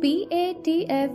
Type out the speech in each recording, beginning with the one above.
PATF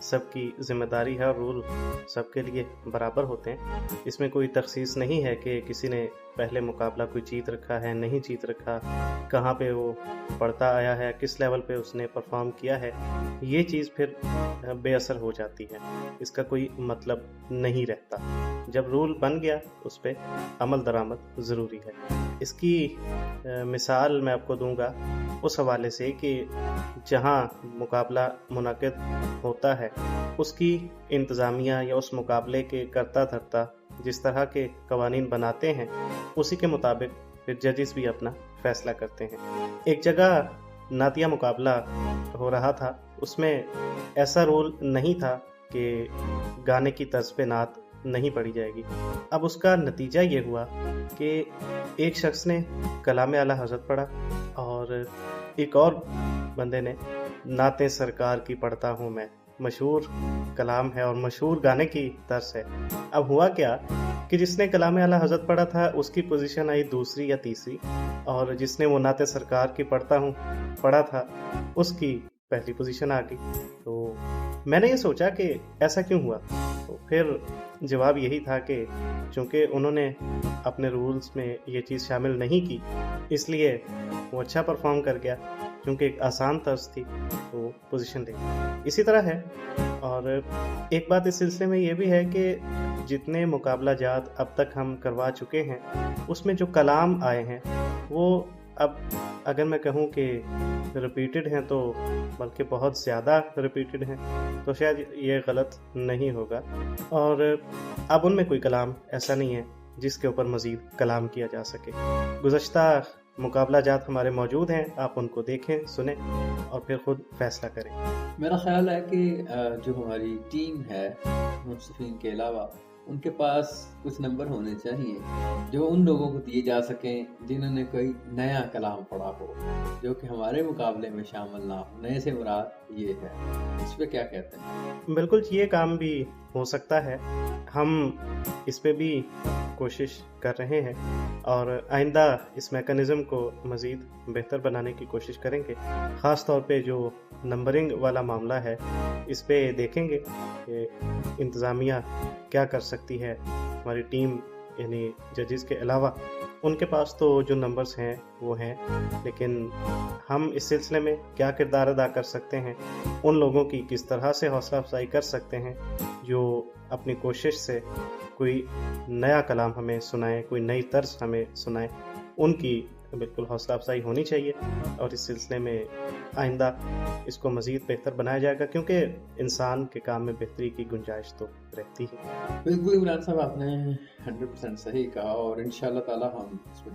سب کی ذمہ داری ہے اور رول سب کے لیے برابر ہوتے ہیں. اس میں کوئی تخصیص نہیں ہے کہ کسی نے پہلے مقابلہ کوئی جیت رکھا ہے نہیں جیت رکھا, کہاں پہ وہ پڑھتا آیا ہے, کس لیول پہ اس نے پرفارم کیا ہے. یہ چیز پھر بے اثر ہو جاتی ہے, اس کا کوئی مطلب نہیں رہتا. جب رول بن گیا اس پہ عمل درآمد ضروری ہے. اس کی مثال میں آپ کو دوں گا اس حوالے سے کہ جہاں مقابلہ منعقد ہوتا ہے اس کی انتظامیہ یا اس مقابلے کے کرتا دھرتا جس طرح کے قوانین بناتے ہیں اسی کے مطابق پھر ججز بھی اپنا فیصلہ کرتے ہیں. ایک جگہ نعتیہ مقابلہ ہو رہا تھا, اس میں ایسا رول نہیں تھا کہ گانے کی طرز پہ نعت نہیں پڑھی جائے گی. اب اس کا نتیجہ یہ ہوا کہ ایک شخص نے کلام اعلیٰ حضرت پڑھا اور ایک اور بندے نے نعت سرکار کی پڑھتا ہوں میں, مشہور کلام ہے اور مشہور گانے کی طرز ہے. اب ہوا کیا کہ جس نے کلام اعلیٰ حضرت پڑھا تھا اس کی پوزیشن آئی دوسری یا تیسری, اور جس نے وہ نعت سرکار کی پڑھتا ہوں پڑھا تھا اس کی پہلی پوزیشن آ گئی. تو میں نے یہ سوچا کہ ایسا کیوں ہوا. تو پھر جواب یہی تھا کہ چونکہ انہوں نے اپنے رولز میں یہ چیز شامل نہیں کی اس لیے وہ اچھا پرفارم کر گیا, کیونکہ ایک آسان طرز تھی تو پوزیشن لے. اسی طرح ہے. اور ایک بات اس سلسلے میں یہ بھی ہے کہ جتنے مقابلہ جات اب تک ہم کروا چکے ہیں اس میں جو کلام آئے ہیں وہ اب اگر میں کہوں کہ ریپیٹڈ ہیں تو بلکہ بہت زیادہ ریپیٹڈ ہیں, تو شاید یہ غلط نہیں ہوگا. اور اب ان میں کوئی کلام ایسا نہیں ہے جس کے اوپر مزید کلام کیا جا سکے. گزشتہ مقابلہ جات ہمارے موجود ہیں, آپ ان کو دیکھیں سنیں اور پھر خود فیصلہ کریں. میرا خیال ہے کہ جو ہماری ٹیم ہے منصفین کے علاوہ ان کے پاس کچھ نمبر ہونے چاہیے جو ان لوگوں کو دیے جا سکیں جنہوں نے کوئی نیا کلام پڑھا ہو جو کہ ہمارے مقابلے میں شامل نہ ہو. نئے سے مراد یہ ہے. اس پہ کیا کہتے ہیں؟ بالکل یہ کام بھی ہو سکتا ہے, ہم اس پہ بھی کوشش کر رہے ہیں اور آئندہ اس میکانزم کو مزید بہتر بنانے کی کوشش کریں گے. خاص طور پہ جو نمبرنگ والا معاملہ ہے اس پہ دیکھیں گے کہ انتظامیہ کیا کر سکتی ہے. ہماری ٹیم یعنی ججز کے علاوہ ان کے پاس تو جو نمبرز ہیں وہ ہیں, لیکن ہم اس سلسلے میں کیا کردار ادا کر سکتے ہیں, ان لوگوں کی کس طرح سے حوصلہ افزائی کر سکتے ہیں جو اپنی کوشش سے کوئی نیا کلام ہمیں سنائیں, کوئی نئی طرز ہمیں سنائیں, ان کی بالکل حوصلہ افزائی ہونی چاہیے. اور اس سلسلے میں آئندہ اس کو مزید بہتر بنایا جائے گا کیونکہ انسان کے کام میں بہتری کی گنجائش تو رہتی ہے. بالکل عمران صاحب آپ نے 100% صحیح کہا, اور انشاءاللہ تعالی ہم اس میں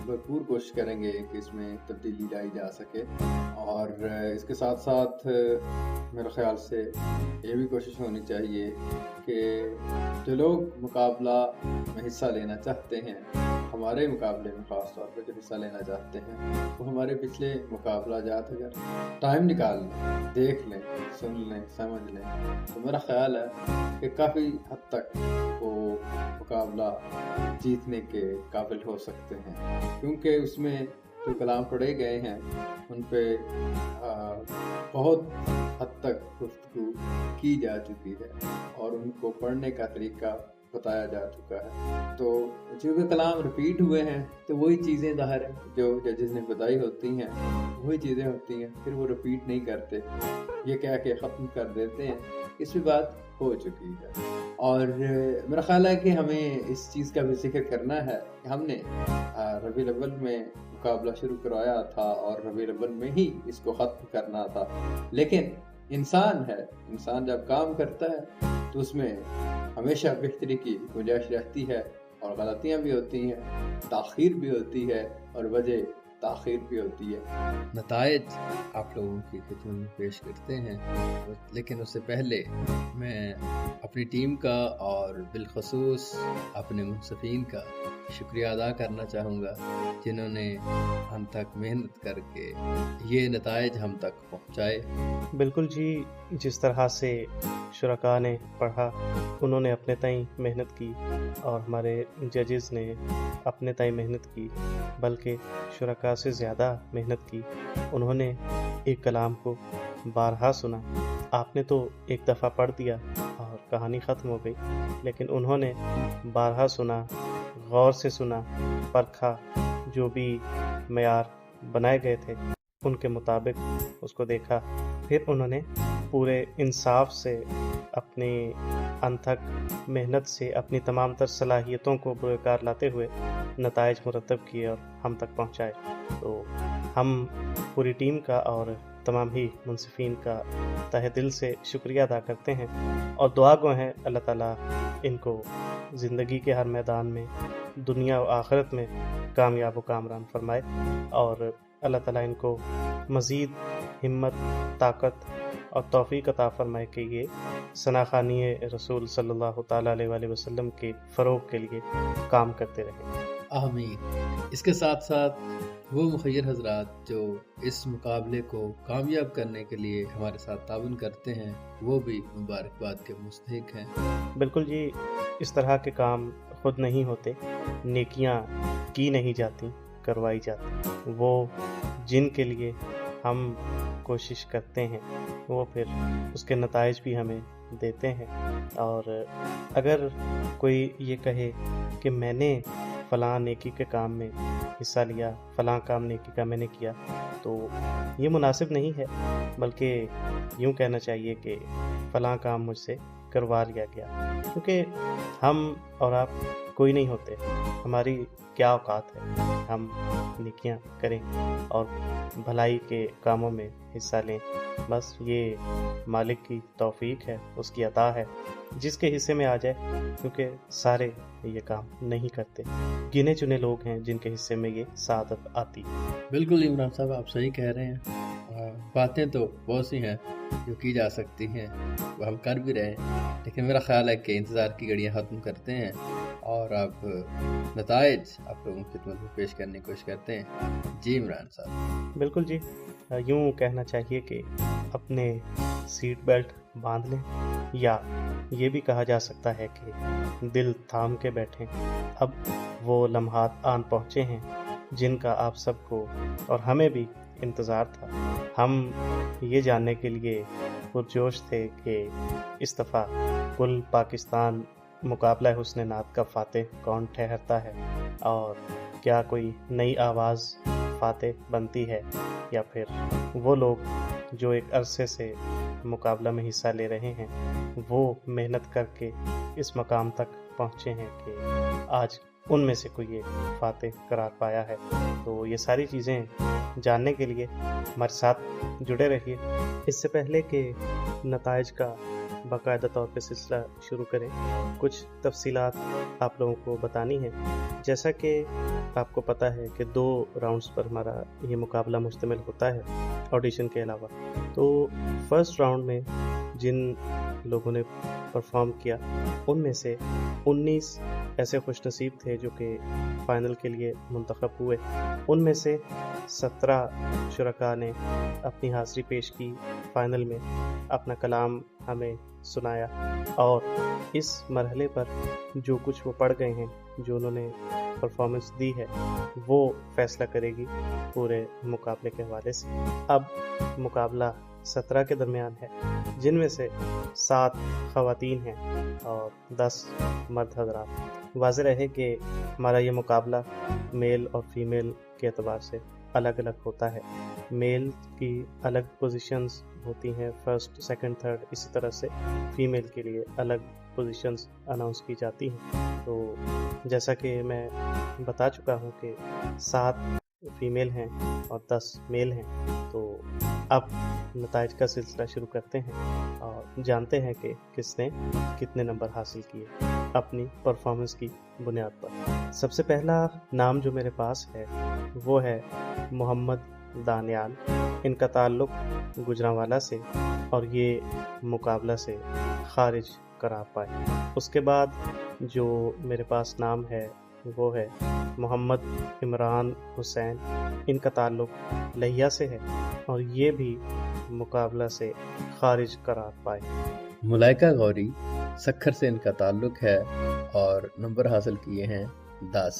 بھرپور کوشش کریں گے کہ اس میں تبدیلی لائی جا سکے. اور اس کے ساتھ ساتھ میرے خیال سے یہ بھی کوشش ہونی چاہیے کہ جو لوگ مقابلہ میں حصہ لینا چاہتے ہیں, ہمارے مقابلے میں خاص طور پہ جو حصہ لینا چاہتے ہیں, وہ ہمارے پچھلے مقابلہ جات اگر ٹائم نکال لیں, دیکھ لیں, سن لیں, سمجھ لیں, تو میرا خیال ہے کہ کافی حد تک وہ مقابلہ جیتنے کے قابل ہو سکتے ہیں, کیونکہ اس میں جو کلام پڑھے گئے ہیں ان پہ بہت حد تک گفتگو کی جا چکی ہے اور ان کو پڑھنے کا طریقہ بتایا جا چکا ہے. تو چونکہ کلام ریپیٹ ہوئے ہیں تو وہی چیزیں ظاہر ہیں جو ججز نے بتائی ہوتی ہیں, وہی چیزیں ہوتی ہیں, پھر وہ ریپیٹ نہیں کرتے, یہ کہہ کے ختم کر دیتے ہیں. اس بھی بات ہو چکی ہے. اور میرا خیال ہے کہ ہمیں اس چیز کا بھی ذکر کرنا ہے کہ ہم نے ربیع الاول میں مقابلہ شروع کروایا تھا اور ربیع الاول میں ہی اس کو ختم کرنا تھا, لیکن انسان ہے, انسان جب کام کرتا ہے تو اس میں ہمیشہ بہتری کی گنجائش رہتی ہے اور غلطیاں بھی ہوتی ہیں, تاخیر بھی ہوتی ہے اور وجہ تاخیر بھی ہوتی ہے. نتائج آپ لوگوں کی خدمت میں پیش کرتے ہیں, لیکن اس سے پہلے میں اپنی ٹیم کا اور بالخصوص اپنے منصفین کا شکریہ ادا کرنا چاہوں گا جنہوں نے ہم تک محنت کر کے یہ نتائج ہم تک پہنچائے. بالکل جی, جس طرح سے شرکاء نے پڑھا انہوں نے اپنے تئیں محنت کی اور ہمارے ججز نے اپنے تئیں محنت کی, بلکہ شرکاء سے زیادہ محنت کی. انہوں نے ایک کلام کو بارہا سنا آپ نے تو ایک دفعہ پڑھ دیا اور کہانی ختم ہو گئی، لیکن انہوں نے بارہا سنا، غور سے سنا، پرکھا، جو بھی معیار بنائے گئے تھے ان کے مطابق اس کو دیکھا، پھر انہوں نے پورے انصاف سے اپنی انتھک محنت سے اپنی تمام تر صلاحیتوں کو بروئے کار لاتے ہوئے نتائج مرتب کیے اور ہم تک پہنچائے۔ تو ہم پوری ٹیم کا اور تمام ہی منصفین کا تہہ دل سے شکریہ ادا کرتے ہیں اور دعا گو ہیں اللہ تعالیٰ ان کو زندگی کے ہر میدان میں، دنیا و آخرت میں کامیاب و کامران فرمائے، اور اللہ تعالیٰ ان کو مزید ہمت، طاقت اور توفیق عطا فرمائے کہ یہ ثناخوانی رسول صلی اللہ تعالیٰ علیہ وآلہ وسلم کے فروغ کے لیے کام کرتے رہیں۔ آمین۔ اس کے ساتھ ساتھ وہ مخیر حضرات جو اس مقابلے کو کامیاب کرنے کے لیے ہمارے ساتھ تعاون کرتے ہیں وہ بھی مبارکباد کے مستحق ہیں۔ بالکل جی، اس طرح کے کام خود نہیں ہوتے، نیکیاں کی نہیں جاتی، کروائی جاتی۔ وہ جن کے لیے ہم کوشش کرتے ہیں وہ پھر اس کے نتائج بھی ہمیں دیتے ہیں۔ اور اگر کوئی یہ کہے کہ میں نے فلاں نیکی کے کام میں حصہ لیا، فلاں کام نیکی کا میں نے کیا، تو یہ مناسب نہیں ہے، بلکہ یوں کہنا چاہیے کہ فلاں کام مجھ سے کروا لیا گیا، کیونکہ ہم اور آپ کوئی نہیں ہوتے، ہماری کیا اوقات ہے، ہم نیکیاں کریں اور بھلائی کے کاموں میں حصہ لیں، بس یہ مالک کی توفیق ہے، اس کی عطا ہے، جس کے حصے میں آ جائے، کیونکہ سارے یہ کام نہیں کرتے، گنے چنے لوگ ہیں جن کے حصے میں یہ سعادت آتی۔ بالکل عمران صاحب، آپ صحیح کہہ رہے ہیں، باتیں تو بہت سی ہیں جو کی جا سکتی ہیں، وہ ہم کر بھی رہے ہیں، لیکن میرا خیال ہے کہ انتظار کی گھڑیاں ختم کرتے ہیں اور اب نتائج آپ لوگوں کی خدمت میں پیش کرنے کی کوشش کرتے ہیں۔ جی عمران صاحب۔ بالکل جی، یوں کہنا چاہیے کہ اپنے سیٹ بیلٹ باندھ لیں، یا یہ بھی کہا جا سکتا ہے کہ دل تھام کے بیٹھیں، اب وہ لمحات آن پہنچے ہیں جن کا آپ سب کو اور ہمیں بھی انتظار تھا۔ ہم یہ جاننے کے لیے پرجوش تھے کہ اس دفعہ کل پاکستان مقابلہ حسن نعت کا فاتح کون ٹھہرتا ہے، اور کیا کوئی نئی آواز فاتح بنتی ہے، یا پھر وہ لوگ جو ایک عرصے سے مقابلہ میں حصہ لے رہے ہیں وہ محنت کر کے اس مقام تک پہنچے ہیں کہ آج ان میں سے کوئی ایک فاتح قرار پایا ہے۔ تو یہ ساری چیزیں جاننے کے لیے ہمارے ساتھ جڑے رہیے۔ اس سے پہلے کہ نتائج کا باقاعدہ طور پہ سلسلہ شروع کریں، کچھ تفصیلات آپ لوگوں کو بتانی ہیں۔ جیسا کہ آپ کو پتہ ہے کہ 2 راؤنڈز پر ہمارا یہ مقابلہ مشتمل ہوتا ہے آڈیشن کے علاوہ۔ تو فرسٹ راؤنڈ میں جن لوگوں نے پرفارم کیا ان میں سے 19 ایسے خوش نصیب تھے جو کہ فائنل کے لیے منتخب ہوئے۔ ان میں سے 17 شرکاء نے اپنی حاضری پیش کی، فائنل میں اپنا کلام ہمیں سنایا، اور اس مرحلے پر جو کچھ وہ پڑھ گئے ہیں، جو انہوں نے پرفارمنس دی ہے، وہ فیصلہ کرے گی پورے مقابلے کے حوالے سے۔ اب مقابلہ 17 کے درمیان ہے، جن میں سے 7 خواتین ہیں اور 10 مرد حضرات۔ واضح رہے کہ ہمارا یہ مقابلہ میل اور فیمیل کے اعتبار سے الگ الگ ہوتا ہے۔ میل کی الگ پوزیشنز ہوتی ہیں، فرسٹ، سیکنڈ، تھرڈ، اسی طرح سے فیمیل کے لیے الگ پوزیشنز اناؤنس کی جاتی ہیں۔ تو جیسا کہ میں بتا چکا ہوں کہ 7 فیمیل ہیں اور 10 میل ہیں، تو اب نتائج کا سلسلہ شروع کرتے ہیں اور جانتے ہیں کہ کس نے کتنے نمبر حاصل کیے اپنی پرفارمنس کی بنیاد پر۔ سب سے پہلا نام جو میرے پاس ہے وہ ہے محمد دانیال۔ ان کا تعلق گجرانوالہ سے، اور یہ مقابلہ سے خارج قرار پائے۔ اس کے بعد جو میرے پاس نام ہے وہ ہے محمد عمران حسین۔ ان کا تعلق لہیا سے ہے اور یہ بھی مقابلہ سے خارج قرار پائے۔ ملائکہ غوری سکھر سے ان کا تعلق ہے اور نمبر حاصل کیے ہیں 10۔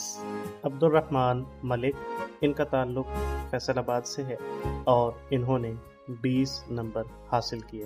عبد الرحمن ملک، ان کا تعلق فیصل آباد سے ہے اور انہوں نے 20 نمبر حاصل کیے۔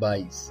22।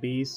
20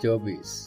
24।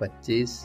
25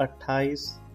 28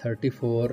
34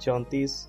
34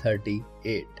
38।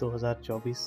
2024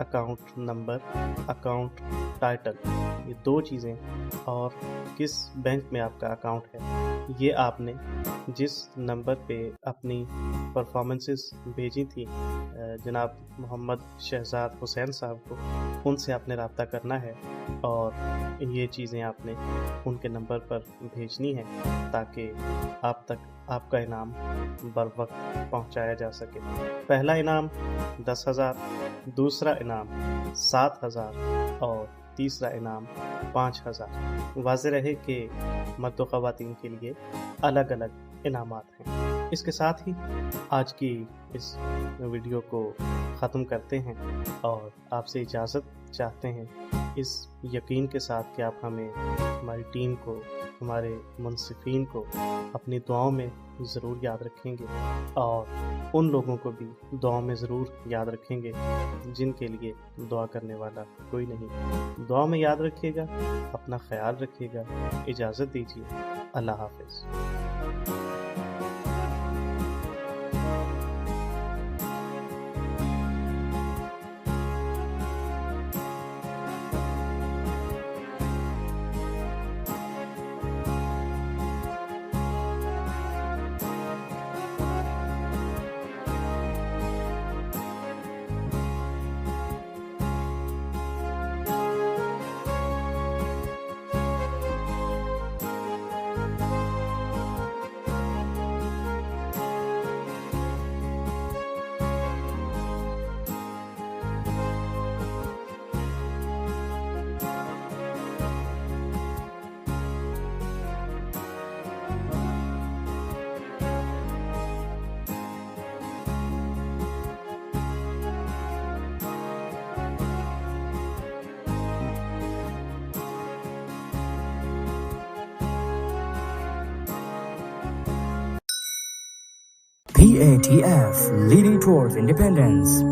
اکاؤنٹ نمبر، اکاؤنٹ ٹائٹل، یہ 2 چیزیں، اور کس بینک میں آپ کا اکاؤنٹ ہے، یہ آپ نے جس نمبر پہ اپنی پرفارمنسز بھیجی تھی جناب محمد شہزاد حسین صاحب کو، ان سے آپ نے رابطہ کرنا ہے اور یہ چیزیں آپ نے ان کے نمبر پر بھیجنی ہے تاکہ آپ تک آپ کا انعام بر وقت پہنچایا جا سکے۔ پہلا انعام 10,000، دوسرا انعام 7,000 اور تیسرا انعام 5,000۔ واضح رہے کہ مرد و خواتین کے لیے الگ الگ انعامات ہیں۔ اس کے ساتھ ہی آج کی اس ویڈیو کو ختم کرتے ہیں اور آپ سے اجازت چاہتے ہیں، اس یقین کے ساتھ کہ آپ ہمیں، ہماری ٹیم کو، ہمارے منصفین کو اپنی دعاؤں میں ضرور یاد رکھیں گے اور ان لوگوں کو بھی دعاؤں میں ضرور یاد رکھیں گے جن کے لیے دعا کرنے والا کوئی نہیں۔ دعا میں یاد رکھیے گا، اپنا خیال رکھیے گا۔ اجازت دیجیے، اللہ حافظ۔ PATF, leading towards independence.